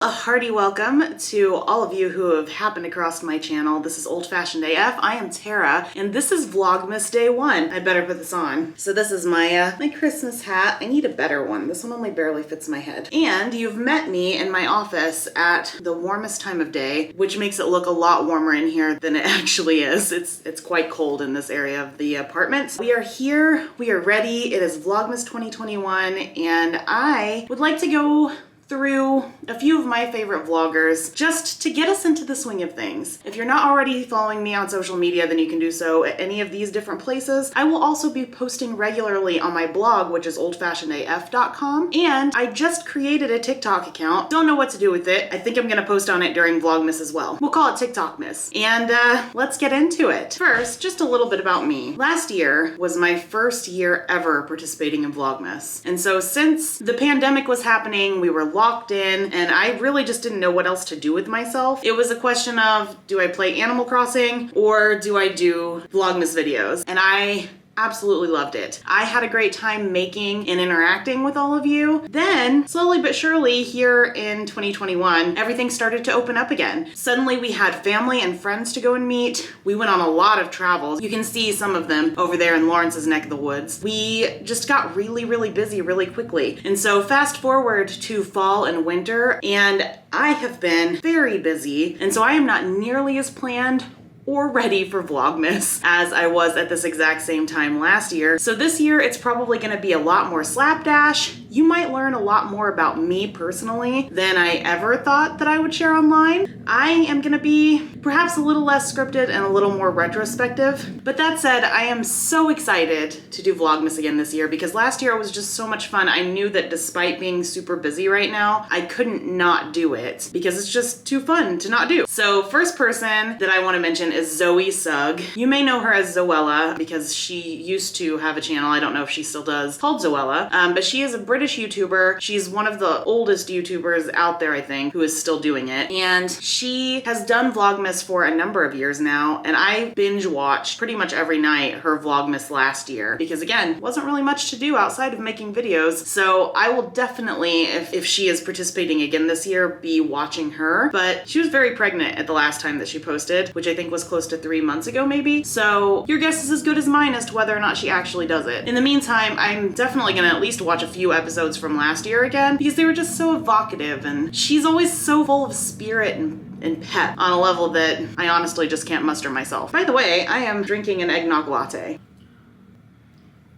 A hearty welcome to all of you who have happened across my channel. This is Old Fashioned AF. I am Tara, and this is Vlogmas Day 1. I better put this on. So this is my my Christmas hat. I need a better one. This one only barely fits my head. And you've met me in my office at the warmest time of day, which makes it look a lot warmer in here than it actually is. It's quite cold in this area of the apartment. We are here. We are ready. It is Vlogmas 2021, and I would like to go through a few of my favorite vloggers just to get us into the swing of things. If you're not already following me on social media, then you can do so at any of these different places. I will also be posting regularly on my blog, which is oldfashionedaf.com, and I just created a TikTok account. Don't know what to do with it. I think I'm gonna post on it during Vlogmas as well. We'll call it TikTokmas. And let's get into it. First, just a little bit about me. Last year was my first year ever participating in Vlogmas. And so since the pandemic was happening, we were locked in, and I really just didn't know what else to do with myself. It was a question of, do I play Animal Crossing or do I do Vlogmas videos? And I absolutely loved it. I had a great time making and interacting with all of you. Then, slowly but surely, here in 2021, everything started to open up again. Suddenly we had family and friends to go and meet. We went on a lot of travels. You can see some of them over there in Laurence's neck of the woods. We just got really, really busy really quickly. And so fast forward to fall and winter, and I have been very busy. And so I am not nearly as planned or ready for Vlogmas as I was at this exact same time last year. So this year it's probably gonna be a lot more slapdash. You might learn a lot more about me personally than I ever thought that I would share online. I am gonna be perhaps a little less scripted and a little more retrospective. But that said, I am so excited to do Vlogmas again this year because last year it was just so much fun. I knew that despite being super busy right now, I couldn't not do it because it's just too fun to not do. So first person that I wanna mention is Zoe Sugg. You may know her as Zoella because she used to have a channel, I don't know if she still does, called Zoella, but she is a British YouTuber. She's one of the oldest YouTubers out there, I think, who is still doing it. And she has done Vlogmas for a number of years now, and I binge watched pretty much every night her Vlogmas last year because, again, wasn't really much to do outside of making videos. So I will definitely, if she is participating again this year, be watching her. But she was very pregnant at the last time that she posted, which I think was close to 3 months ago maybe. So your guess is as good as mine as to whether or not she actually does it. In the meantime, I'm definitely gonna at least watch a few episodes from last year again because they were just so evocative, and she's always so full of spirit and pep on a level that I honestly just can't muster myself. By the way, I am drinking an eggnog latte.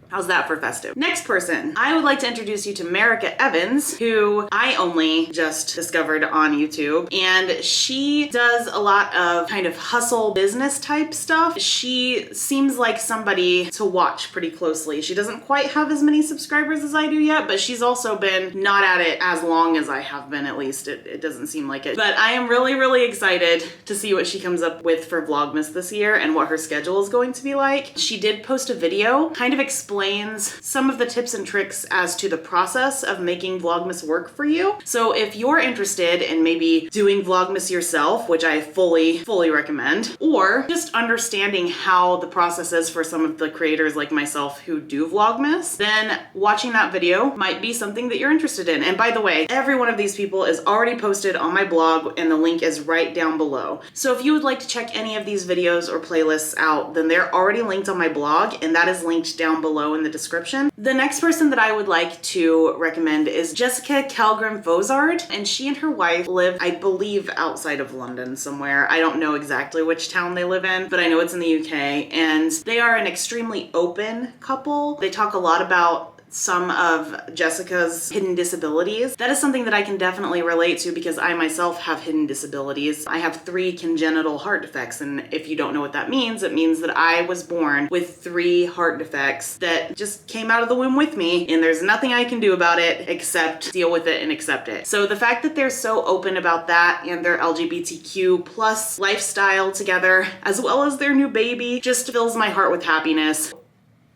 How's that for festive? Next person, I would like to introduce you to Marrica Evans, who I only just discovered on YouTube, and she does a lot of kind of hustle business type stuff. She seems like somebody to watch pretty closely. She doesn't quite have as many subscribers as I do yet, but she's also been not at it as long as I have been, at least. It doesn't seem like it. But I am really, really excited to see what she comes up with for Vlogmas this year and what her schedule is going to be like. She did post a video kind of explaining some of the tips and tricks as to the process of making Vlogmas work for you. So if you're interested in maybe doing Vlogmas yourself, which I fully recommend, or just understanding how the process is for some of the creators like myself who do Vlogmas, then watching that video might be something that you're interested in. And by the way, every one of these people is already posted on my blog and the link is right down below. So if you would like to check any of these videos or playlists out, then they're already linked on my blog, and that is linked down below in the description. The next person that I would like to recommend is Jessica Kellgren-Fozard, and she and her wife live, I believe, outside of London somewhere. I don't know exactly which town they live in, but I know it's in the UK, and they are an extremely open couple. They talk a lot about some of Jessica's hidden disabilities. That is something that I can definitely relate to because I myself have hidden disabilities. I have 3 congenital heart defects, and if you don't know what that means, it means that I was born with 3 heart defects that just came out of the womb with me, and there's nothing I can do about it except deal with it and accept it. So the fact that they're so open about that and their LGBTQ plus lifestyle together, as well as their new baby, just fills my heart with happiness.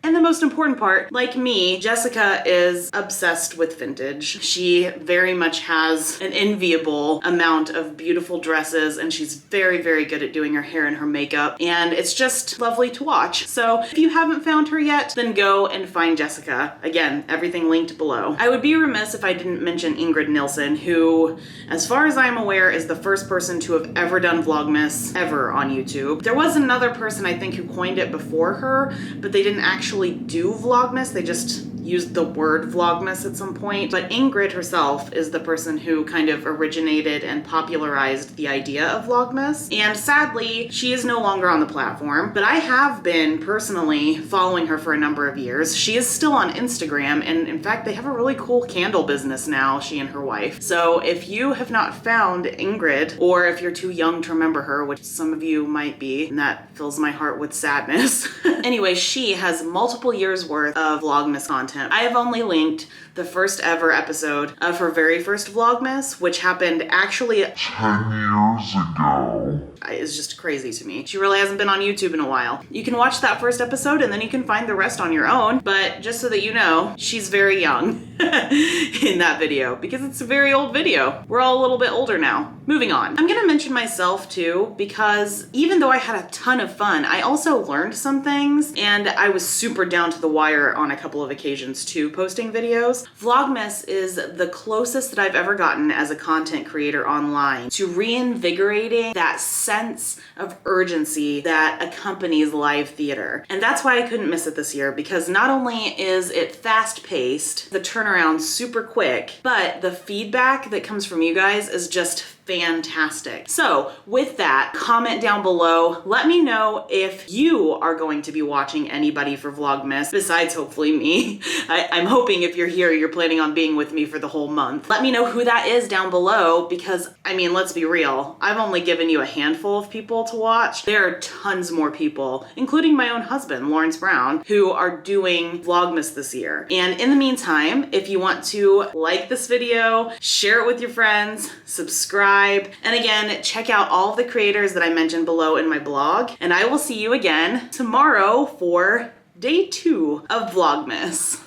And the most important part, like me, Jessica is obsessed with vintage. She very much has an enviable amount of beautiful dresses, and she's very, very good at doing her hair and her makeup, and it's just lovely to watch. So if you haven't found her yet, then go and find Jessica. Again, everything linked below. I would be remiss if I didn't mention Ingrid Nislen, who, as far as I'm aware, is the first person to have ever done Vlogmas ever on YouTube. There was another person, I think, who coined it before her, but they didn't actually do Vlogmas. They just used the word Vlogmas at some point. But Ingrid herself is the person who kind of originated and popularized the idea of Vlogmas. And sadly, she is no longer on the platform, but I have been personally following her for a number of years. She is still on Instagram, and in fact, they have a really cool candle business now, she and her wife. So if you have not found Ingrid, or if you're too young to remember her, which some of you might be, and that fills my heart with sadness. Anyway, she has multiple years worth of Vlogmas content. I have only linked the first ever episode of her very first Vlogmas, which happened actually 10 years ago. It's just crazy to me. She really hasn't been on YouTube in a while. You can watch that first episode and then you can find the rest on your own, but just so that you know, she's very young in that video because it's a very old video. We're all a little bit older now. Moving on. I'm gonna mention myself too, because even though I had a ton of fun, I also learned some things, and I was super down to the wire on a couple of occasions too, posting videos. Vlogmas is the closest that I've ever gotten as a content creator online to reinvigorating that sense of urgency that accompanies live theater. And that's why I couldn't miss it this year, because not only is it fast-paced, the turnaround super quick, but the feedback that comes from you guys is just fantastic. So with that, comment down below. Let me know if you are going to be watching anybody for Vlogmas besides hopefully me. I'm hoping if you're here, you're planning on being with me for the whole month. Let me know who that is down below, because I mean, let's be real. I've only given you a handful of people to watch. There are tons more people, including my own husband, Laurence Brown, who are doing Vlogmas this year. And in the meantime, if you want to like this video, share it with your friends, subscribe, and again, check out all of the creators that I mentioned below in my blog, and I will see you again tomorrow for day 2 of Vlogmas.